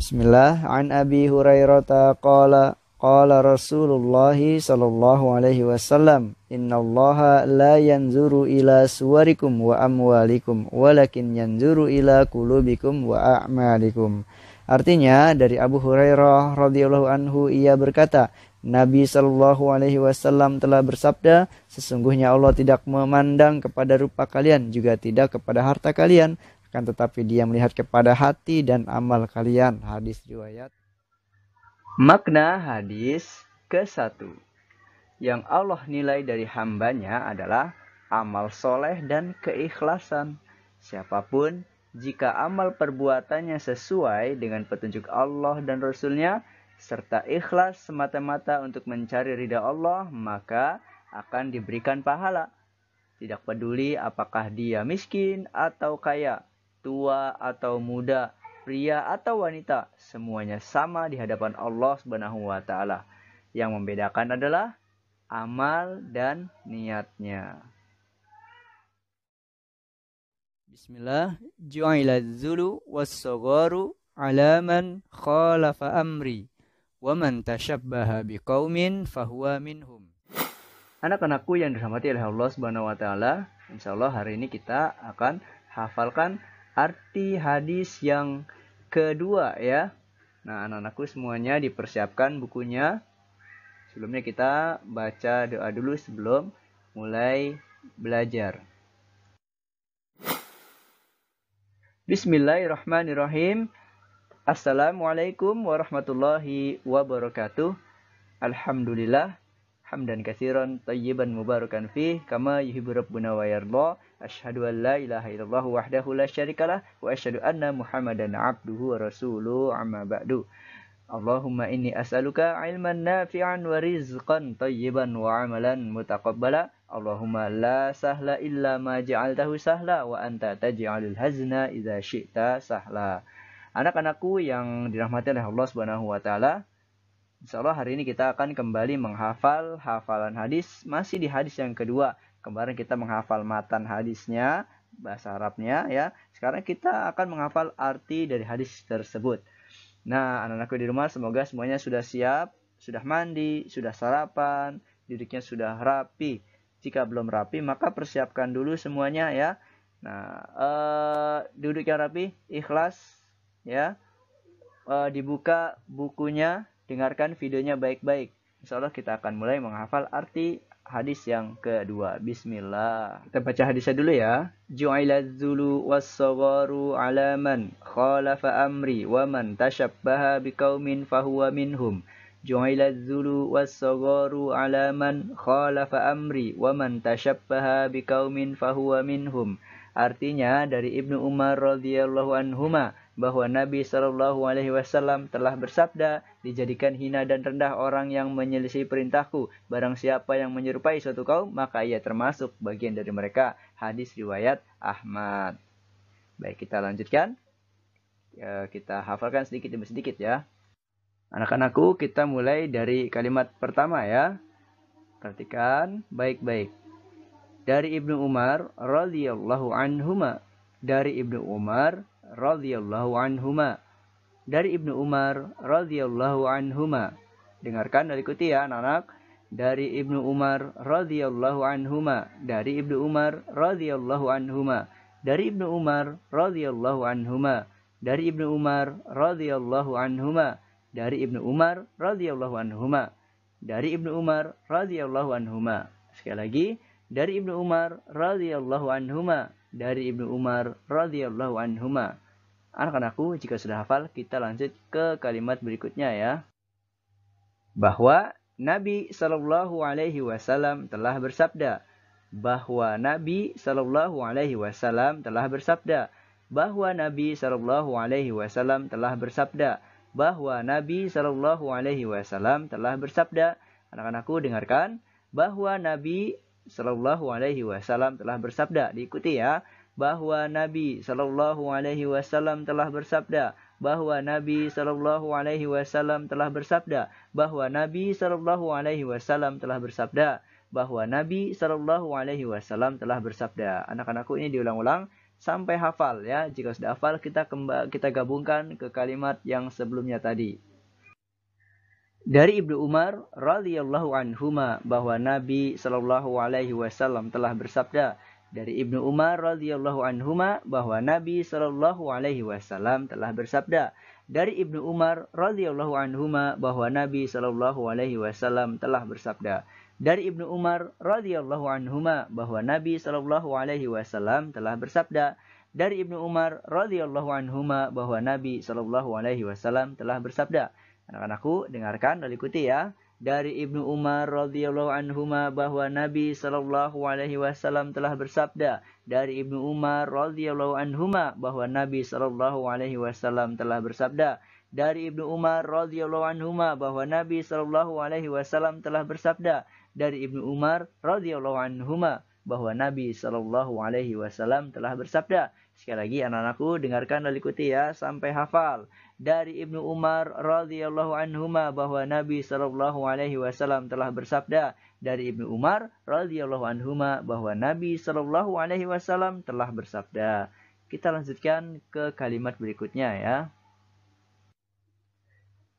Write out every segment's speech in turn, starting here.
Bismillah, an Abi Hurairah qala Rasulullah sallallahu alaihi wasallam, innallaha la yanzuru ila suwarikum wa amwalikum walakin yanzuru ila qulubikum wa a'malikum. Artinya dari Abu Hurairah radhiyallahu anhu, ia berkata, Nabi sallallahu alaihi wasallam telah bersabda, sesungguhnya Allah tidak memandang kepada rupa kalian, juga tidak kepada harta kalian, akan tetapi Dia melihat kepada hati dan amal kalian. Hadis riwayat. Makna hadis ke-1. Yang Allah nilai dari hambanya adalah amal soleh dan keikhlasan. Siapapun, jika amal perbuatannya sesuai dengan petunjuk Allah dan Rasul-Nya, serta ikhlas semata-mata untuk mencari ridha Allah, maka akan diberikan pahala. Tidak peduli apakah dia miskin atau kaya, tua atau muda, pria atau wanita, semuanya sama di hadapan Allah Subhanahu wa taala. Yang membedakan adalah amal dan niatnya. Bismillah, ju'ila dzulu was-sagharu 'ala man khalafa amri wa man tashabbaha biqaumin fahuwa minhum. Anak-anakku yang dirahmati oleh Allah Subhanahu wa taala, insyaallah hari ini kita akan hafalkan arti hadis yang kedua ya. Nah, anak-anakku semuanya dipersiapkan bukunya. Sebelumnya kita baca doa dulu sebelum mulai belajar. Bismillahirrahmanirrahim. Assalamualaikum warahmatullahi wabarakatuh. Alhamdulillah. Hamdan katsiran tayyiban mubarakan fih kama yuhibbu rabbuna wa yarda. Asyhadu an la ilaha illallah wahdahu la syarikalah wa asyhadu anna Muhammadan abduhu wa rasuluhu amma ba'du. Allahumma inni as'aluka ilman nafi'an wa rizqan tayyiban wa amalan mutaqabbala. Allahumma la sahla illa ma ja'altahu sahla wa anta taj'alul hazna idza syi'ta sahla. Anak-anakku yang dirahmati oleh Allah Subhanahu wa taala, insyaallah hari ini kita akan kembali menghafal hafalan hadis, masih di hadis yang kedua. Kemarin kita menghafal matan hadisnya, bahasa Arabnya ya. Sekarang kita akan menghafal arti dari hadis tersebut. Nah, anak-anakku di rumah semoga semuanya sudah siap, sudah mandi, sudah sarapan, duduknya sudah rapi. Jika belum rapi, maka persiapkan dulu semuanya ya. Nah, duduknya rapi, ikhlas ya. Dibuka bukunya, dengarkan videonya baik-baik. Insyaallah kita akan mulai menghafal arti hadis yang kedua. Bismillah. Kita baca hadisnya dulu ya. Ju'ilaz zulu was-sagharu 'ala man khalafa amri wa man tashabbaha biqaumin fahuwa minhum. Ju'ilaz zulu was-sagharu 'ala man khalafa amri wa man tashabbaha biqaumin fahuwa minhum. Artinya dari Ibnu Umar radhiyallahu anhuma, bahwa Nabi Shallallahu Alaihi Wasallam telah bersabda, dijadikan hina dan rendah orang yang menyelisih perintahku. Barang siapa yang menyerupai suatu kaum, maka ia termasuk bagian dari mereka. Hadis riwayat Ahmad. Baik, kita lanjutkan. Kita hafalkan sedikit demi sedikit ya. Anak-anakku, kita mulai dari kalimat pertama ya. Perhatikan baik-baik. Dari Ibnu Umar radhiyallahu anhuma. Dari Ibnu Umar radhiyallahu anhuma. Dari Ibnu Umar radhiyallahu anhuma. Dengarkan dan ikuti ya anak-anak. Dari Ibnu Umar radhiyallahu anhuma. Dari Ibnu Umar radhiyallahu anhuma. Dari Ibnu Umar radhiyallahu anhuma. Dari Ibnu Umar radhiyallahu anhuma. Dari Ibnu Umar radhiyallahu anhuma. Dari Ibnu Umar radhiyallahu anhuma. Sekali lagi, dari Ibnu Umar radhiyallahu anhuma. Dari Ibnu Umar radhiyallahu anhuma. Anak-anakku, jika sudah hafal, kita lanjut ke kalimat berikutnya ya. Bahwa Nabi Shallallahu Alaihi Wasallam telah bersabda. Bahwa Nabi Shallallahu Alaihi Wasallam telah bersabda. Bahwa Nabi Shallallahu Alaihi Wasallam telah bersabda. Bahwa Nabi Shallallahu Alaihi Wasallam telah bersabda. Anak-anakku dengarkan. Bahwa Nabi Shallallahu Alaihi Wasallam telah bersabda. Diikuti ya. Bahwa Nabi Shallallahu Alaihi Wasallam telah bersabda. Bahwa Nabi Shallallahu Alaihi Wasallam telah bersabda. Bahwa Nabi Shallallahu Alaihi Wasallam telah bersabda. Bahwa Nabi Shallallahu Alaihi Wasallam telah bersabda. Anak-anakku, ini diulang-ulang. sampai hafal ya. Jika sudah hafal kita gabungkan ke kalimat yang sebelumnya tadi. Dari Ibnu Umar radhiyallahu anhuma bahwa Nabi sallallahu alaihi wasallam telah bersabda. Dari Ibnu Umar radhiyallahu anhuma bahwa Nabi sallallahu alaihi wasallam telah bersabda. Dari Ibnu Umar radhiyallahu anhuma bahwa Nabi sallallahu alaihi wasallam telah bersabda. Dari Ibnu Umar radhiyallahu anhuma bahwa Nabi sallallahu alaihi wasallam telah bersabda. Dari Ibnu Umar radhiyallahu anhuma bahwa Nabi sallallahu alaihi wasallam telah bersabda. Anak-anakku, dengarkan dan ikuti ya. Dari Ibnu Umar radhiyallahu anhuma bahwa Nabi sallallahu alaihi wasallam telah bersabda. Dari Ibnu Umar radhiyallahu anhuma bahwa Nabi sallallahu alaihi wasallam telah bersabda. Dari Ibnu Umar radhiyallahu anhuma bahwa Nabi sallallahu alaihi wasallam telah bersabda. Dari Ibnu Umar radhiyallahu anhuma bahwa Nabi sallallahu alaihi wasallam telah bersabda. Sekali lagi anak-anakku, dengarkan dan ikuti ya sampai hafal. Dari Ibnu Umar radhiyallahu anhuma bahwa Nabi sallallahu alaihi wasallam telah bersabda. Dari Ibnu Umar radhiyallahu anhuma bahwa Nabi sallallahu alaihi wasallam telah bersabda. Kita lanjutkan ke kalimat berikutnya ya.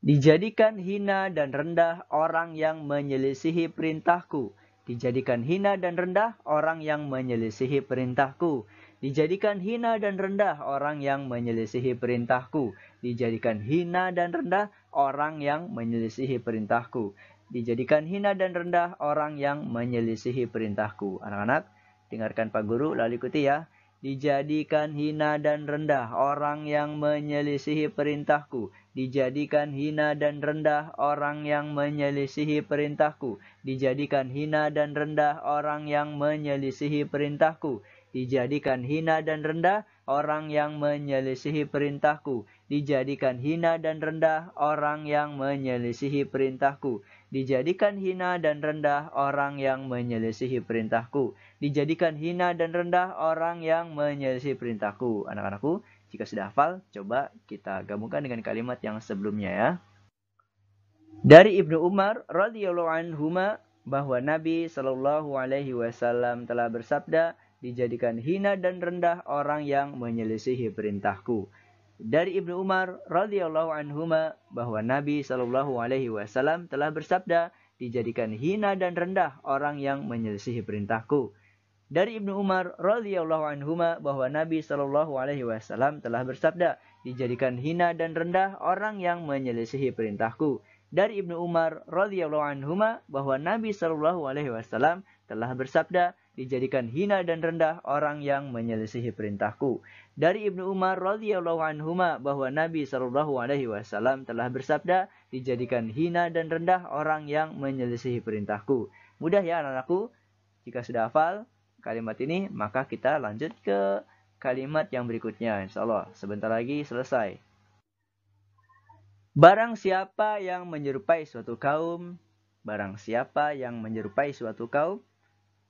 Dijadikan hina dan rendah orang yang menyelisihi perintahku. Dijadikan hina dan rendah orang yang menyelisihi perintahku. Dijadikan hina dan rendah orang yang menyelisihi perintahku. Dijadikan hina dan rendah orang yang menyelisihi perintahku. Dijadikan hina dan rendah orang yang menyelisihi perintahku. Anak-anak, dengarkan Pak Guru lalu ikuti ya. Dijadikan hina dan rendah orang yang menyelisihi perintahku. Dijadikan hina dan rendah orang yang menyelisihi perintahku. Dijadikan hina dan rendah orang yang menyelisihi perintahku. Dijadikan hina dan rendah orang yang menyelisihi perintahku. Dijadikan hina dan rendah orang yang menyelisihi perintahku. Dijadikan hina dan rendah orang yang menyelisihi perintahku. Dijadikan hina dan rendah orang yang menyelisihi perintahku. Anak-anakku, jika sudah hafal, coba kita gabungkan dengan kalimat yang sebelumnya ya. Dari Ibnu Umar radhiyallahu anhuma bahwa Nabi sallallahu alaihi wasallam telah bersabda, dijadikan hina dan rendah orang yang menyelisihi perintahku. Dari Ibnu Umar radhiyallahu anhuma bahwa Nabi sallallahu alaihi wasallam telah bersabda, dijadikan hina dan rendah orang yang menyelisihi perintahku. Dari Ibnu Umar radhiyallahu anhuma bahwa Nabi sallallahu alaihi wasallam telah bersabda, dijadikan hina dan rendah orang yang menyelisihi perintahku. Dari Ibnu Umar radhiyallahu anhuma bahwa Nabi sallallahu alaihi wasallam telah bersabda, dijadikan hina dan rendah orang yang menyelisihi perintahku. Dari Ibnu Umar radhiyallahu anhuma bahwa Nabi sallallahu alaihi wasallam telah bersabda, dijadikan hina dan rendah orang yang menyelisihi perintahku. Mudah ya anak-anakku? Jika sudah hafal kalimat ini, maka kita lanjut ke kalimat yang berikutnya. Insyaallah sebentar lagi selesai. Barang siapa yang menyerupai suatu kaum, barang siapa yang menyerupai suatu kaum,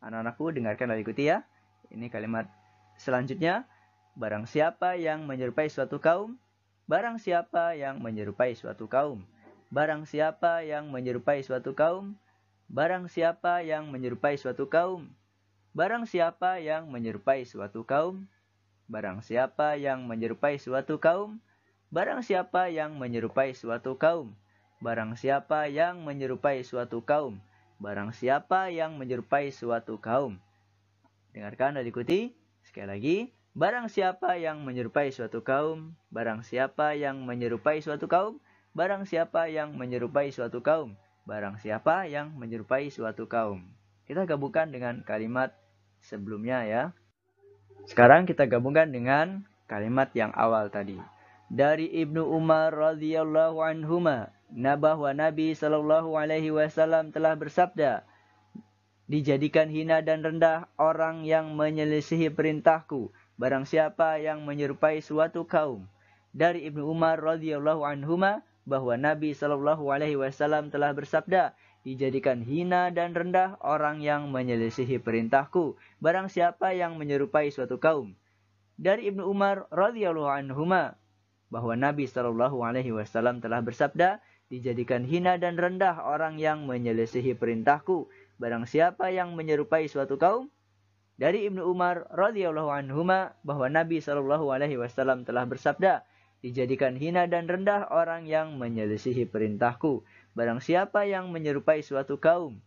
anak-anakku dengarkan dan ikuti ya. Ini kalimat selanjutnya. Barang siapa yang menyerupai suatu kaum, barang siapa yang menyerupai suatu kaum, barang siapa yang menyerupai suatu kaum, barang siapa yang menyerupai suatu kaum, barang siapa yang menyerupai suatu kaum, barang siapa yang menyerupai suatu kaum, barang siapa yang menyerupai suatu kaum, barang siapa yang menyerupai suatu kaum, barang siapa yang menyerupai suatu kaum. Dengarkan dan ikuti. Sekali lagi. Barang siapa yang menyerupai suatu kaum, barang siapa yang menyerupai suatu kaum, barang siapa yang menyerupai suatu kaum, barang siapa yang menyerupai suatu kaum. Kita gabungkan dengan kalimat sebelumnya ya. Sekarang kita gabungkan dengan kalimat yang awal tadi. Dari Ibnu Umar radhiyallahu anhuma bahwa Nabi sallallahu alaihi wasallam telah bersabda, dijadikan hina dan rendah orang yang menyelisihi perintahku, barang siapa yang menyerupai suatu kaum. Dari Ibnu Umar radhiyallahu anhuma bahwa Nabi sallallahu alaihi wasallam telah bersabda, dijadikan hina dan rendah orang yang menyelisihi perintahku, barang siapa yang menyerupai suatu kaum. Dari Ibnu Umar radhiyallahu anhuma bahwa Nabi sallallahu alaihi wasallam telah bersabda, dijadikan hina dan rendah orang yang menyelisihi perintahku, barang siapa yang menyerupai suatu kaum, Dari Ibnu Umar radhiyallahu anhuma bahwa Nabi Shallallahu alaihi wasallam telah bersabda, "Dijadikan hina dan rendah orang yang menyelisihi perintahku, barang siapa yang menyerupai suatu kaum."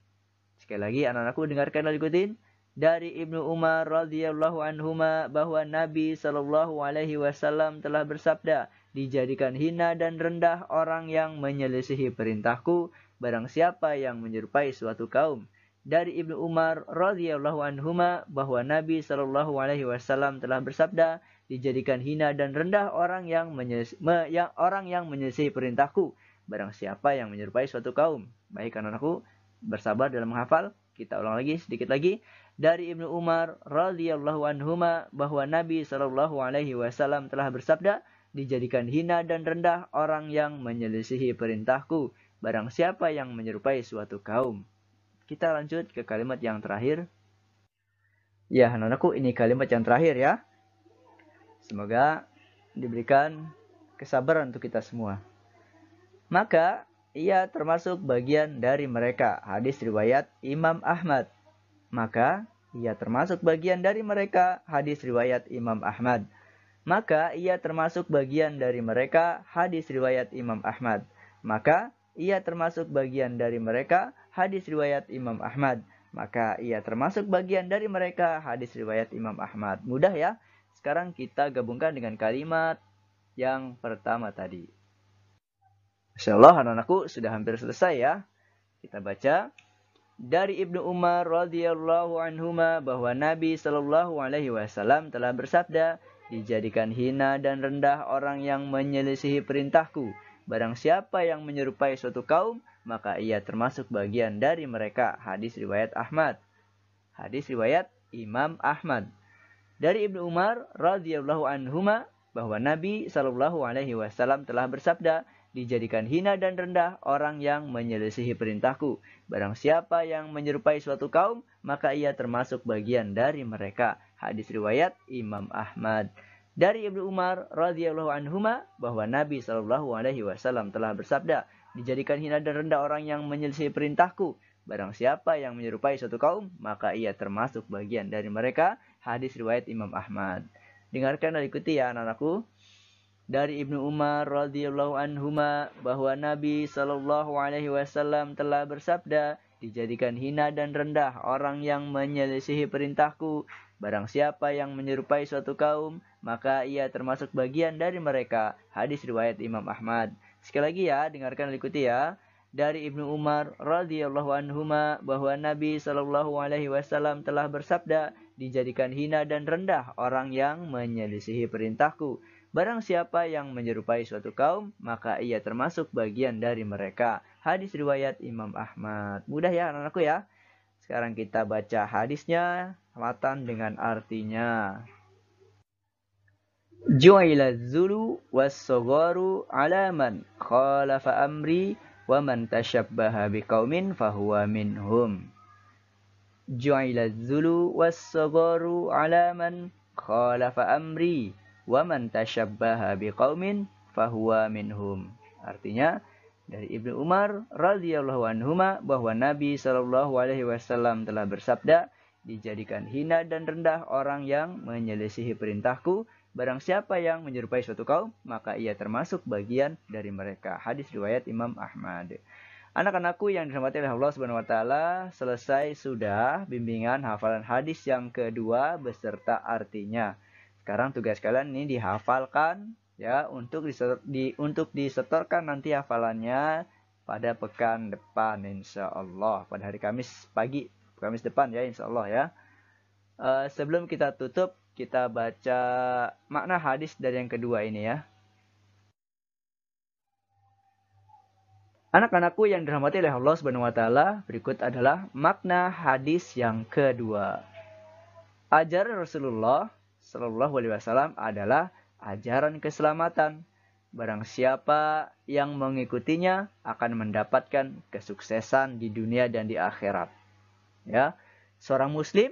Sekali lagi anak-anakku dengarkan dan ikutin. Dari Ibnu Umar radhiyallahu anhuma bahwa Nabi Shallallahu alaihi wasallam telah bersabda, "Dijadikan hina dan rendah orang yang menyelisihi perintahku, barang siapa yang menyerupai suatu kaum." Dari Ibnu Umar radhiyallahu anhuma bahwa Nabi Shallallahu alaihi wasallam telah bersabda, "Dijadikan hina dan rendah orang yang menyelisihi perintahku, barang siapa yang menyerupai suatu kaum." Baik anak-anakku, bersabar dalam menghafal. Kita ulang lagi sedikit lagi. Dari Ibnu Umar radhiyallahu anhuma bahwa Nabi Shallallahu alaihi wasallam telah bersabda, "Dijadikan hina dan rendah orang yang menyelisihi perintahku, barang siapa yang menyerupai suatu kaum." Kita lanjut ke kalimat yang terakhir. Ya, anak-anakku, ini kalimat yang terakhir ya. Semoga diberikan kesabaran untuk kita semua. Maka ia termasuk bagian dari mereka. Hadis riwayat Imam Ahmad. Maka ia termasuk bagian dari mereka. Hadis riwayat Imam Ahmad. Maka ia termasuk bagian dari mereka. Hadis riwayat Imam Ahmad. Maka ia termasuk bagian dari mereka. Hadis riwayat Imam Ahmad. Maka ia termasuk bagian dari mereka. Hadis riwayat Imam Ahmad. Mudah ya. Sekarang kita gabungkan dengan kalimat yang pertama tadi. Masya Allah, anak-anakku sudah hampir selesai ya. Kita baca. Dari Ibnu Umar radhiyallahu anhuma bahwa Nabi Shallallahu alaihi wasallam telah bersabda, "Dijadikan hina dan rendah orang yang menyelisihi perintahku. Barang siapa yang menyerupai suatu kaum, maka ia termasuk bagian dari mereka." Hadis riwayat Ahmad. Hadis riwayat Imam Ahmad. Dari Ibnu Umar radhiyallahu anhuma bahwa Nabi Shallallahu alaihi wasallam telah bersabda, "Dijadikan hina dan rendah orang yang menyelisihi perintahku. Barang siapa yang menyerupai suatu kaum, maka ia termasuk bagian dari mereka." Hadis riwayat Imam Ahmad. Dari Ibnu Umar radhiyallahu anhuma bahwa Nabi Shallallahu alaihi wasallam telah bersabda, "Dijadikan hina dan rendah orang yang menyelisihi perintahku. Barang siapa yang menyerupai suatu kaum, maka ia termasuk bagian dari mereka." Hadis riwayat Imam Ahmad. Dengarkan dan ikuti ya anak-anakku. Dari Ibnu Umar radhiyallahu anhuma bahwa Nabi Shallallahu alaihi wasallam telah bersabda, "Dijadikan hina dan rendah orang yang menyelisihi perintahku. Barang siapa yang menyerupai suatu kaum, maka ia termasuk bagian dari mereka." Hadis riwayat Imam Ahmad. Sekali lagi ya, dengarkan dan ikuti ya. Dari Ibnu Umar radhiyallahu anhuma bahwa Nabi Shallallahu alaihi wasallam telah bersabda, "Dijadikan hina dan rendah orang yang menyelisihi perintahku. Barang siapa yang menyerupai suatu kaum, maka ia termasuk bagian dari mereka." Hadis riwayat Imam Ahmad. Mudah ya anak-anakku ya. Sekarang kita baca hadisnya, matan dengan artinya. Ju'ila dzulu was-sagharu 'ala man khalafa amri wa man tashabbaha biqaumin fahuwa minhum. Ju'ila dzulu was-sagharu 'ala man khalafa amri wa man tashabbaha biqaumin fahuwa minhum. Artinya dari Ibnu Umar radhiyallahu anhuma bahwa Nabi Shallallahu alaihi wasallam telah bersabda, "Dijadikan hina dan rendah orang yang menyelisihi perintahku. Barang siapa yang menyerupai suatu kaum, maka ia termasuk bagian dari mereka." Hadis riwayat Imam Ahmad. Anak-anakku yang dirahmati oleh Allah Subhanahu wa taala, selesai sudah bimbingan hafalan hadis yang kedua beserta artinya. Sekarang tugas kalian ini dihafalkan ya untuk disetorkan nanti hafalannya pada pekan depan insyaallah, pada hari Kamis pagi, Kamis depan ya insyaallah ya. Sebelum kita tutup, kita baca makna hadis dari yang kedua ini ya. Anak-anakku yang dirahmati oleh Allah Subhanahu wa taala, berikut adalah makna hadis yang kedua. Ajaran Rasulullah Shallallahu alaihi wasallam adalah ajaran keselamatan. Barang siapa yang mengikutinya akan mendapatkan kesuksesan di dunia dan di akhirat. Ya, seorang muslim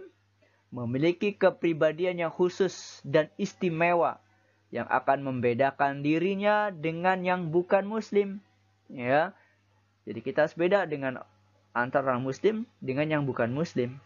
memiliki kepribadian yang khusus dan istimewa yang akan membedakan dirinya dengan yang bukan muslim. Ya, jadi kita harus beda dengan antara orang muslim dengan yang bukan muslim.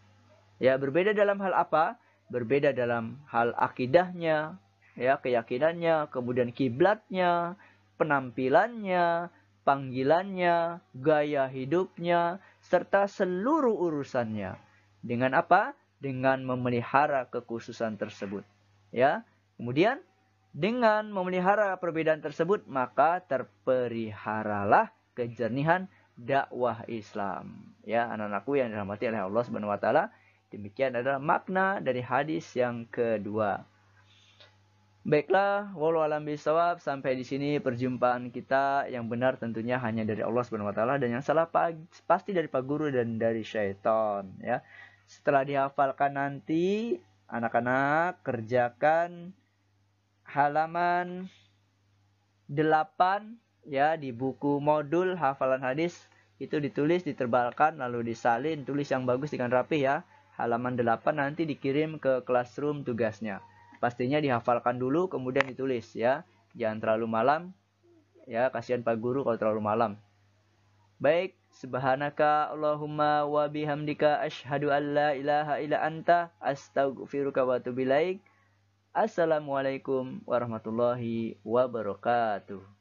Ya, berbeda dalam hal apa? Berbeda dalam hal akidahnya, ya, keyakinannya, kemudian kiblatnya, penampilannya, panggilannya, gaya hidupnya, serta seluruh urusannya. Dengan apa? Dengan memelihara kekhususan tersebut. Ya. Kemudian dengan memelihara perbedaan tersebut, maka terpeliharalah kejernihan dakwah Islam. Ya, anak-anakku yang dirahmati oleh Allah Subhanahu wa taala, demikian adalah makna dari hadis yang kedua. Baiklah, wallahu alam bisawab. Sampai di sini perjumpaan kita. Yang benar tentunya hanya dari Allah Subhanahu wa taala, dan yang salah pasti dari Pak Guru dan dari syaitan, ya. Setelah dihafalkan nanti, anak-anak kerjakan halaman 8 ya di buku modul hafalan hadis. Itu ditulis, diterbalkan, lalu disalin, tulis yang bagus dengan rapi ya. Halaman 8 nanti dikirim ke classroom tugasnya. Pastinya dihafalkan dulu kemudian ditulis ya. Jangan terlalu malam ya, kasihan Pak Guru kalau terlalu malam. Baik, subhanaka Allahumma wa bihamdika asyhadu an la ilaha illa anta astaghfiruka wa atubu ilaik. Assalamualaikum warahmatullahi wabarakatuh.